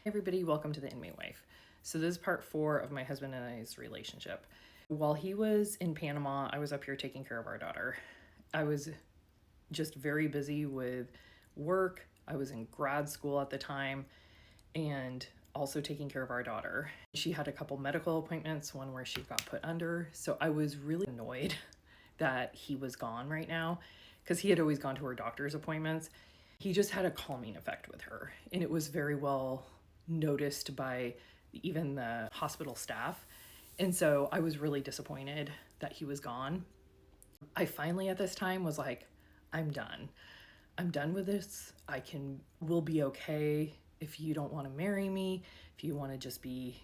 Everybody, welcome to the Inmate Wife. So this is part 4 of my husband and I's relationship. While he was in Panama, I was up here taking care of our daughter. I was just very busy with work. I was in grad school at the time and also taking care of our daughter. She had a couple medical appointments, one where she got put under. So I was really annoyed that he was gone right now because he had always gone to her doctor's appointments. He just had a calming effect with her, and it was very well noticed by even the hospital staff. And so I was really disappointed that he was gone. I finally at this time was like, I'm done. I'm done with this. We'll be okay if you don't want to marry me, if you want to just be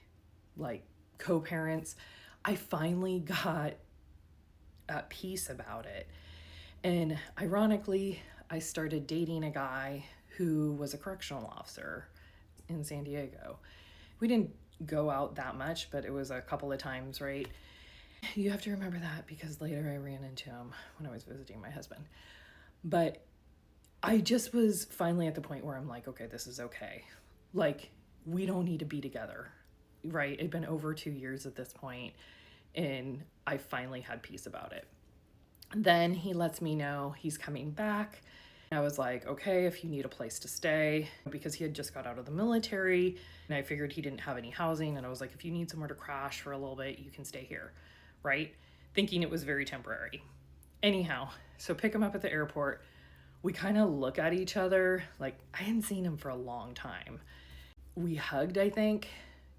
like co-parents. I finally got at peace about it. And ironically, I started dating a guy who was a correctional officer in San Diego. We didn't go out that much, but it was a couple of times, right? You have to remember that because later I ran into him when I was visiting my husband. But I just was finally at the point where I'm like, okay, this is okay. Like, we don't need to be together, right? It'd been over 2 years at this point, and I finally had peace about it. Then he lets me know he's coming back. I was like, okay, if you need a place to stay, because he had just got out of the military and I figured he didn't have any housing. And I was like, if you need somewhere to crash for a little bit, you can stay here, right? Thinking it was very temporary. Anyhow, so pick him up at the airport. We kind of look at each other like I hadn't seen him for a long time. We hugged, I think,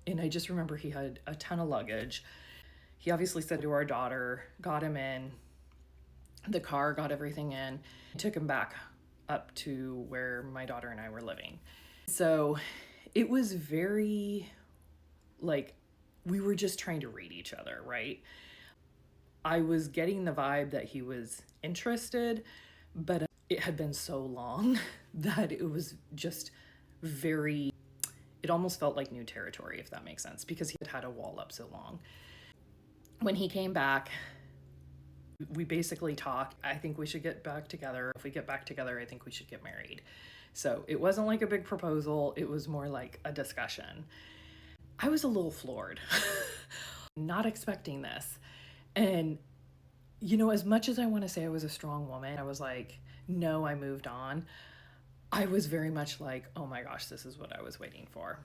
and I just remember he had a ton of luggage. He obviously said to our daughter, got him in the car, got everything in, took him back up to where my daughter and I were living. So it was very like we were just trying to read each other, right? I was getting the vibe that he was interested, but it had been so long that it was just it almost felt like new territory, if that makes sense, because he had had a wall up so long. When he came back, we basically talked. I think we should get back together. If we get back together, I think we should get married. So it wasn't like a big proposal. It was more like a discussion. I was a little floored, not expecting this. And, as much as I want to say I was a strong woman, I was like, no, I moved on. I was very much like, oh my gosh, this is what I was waiting for.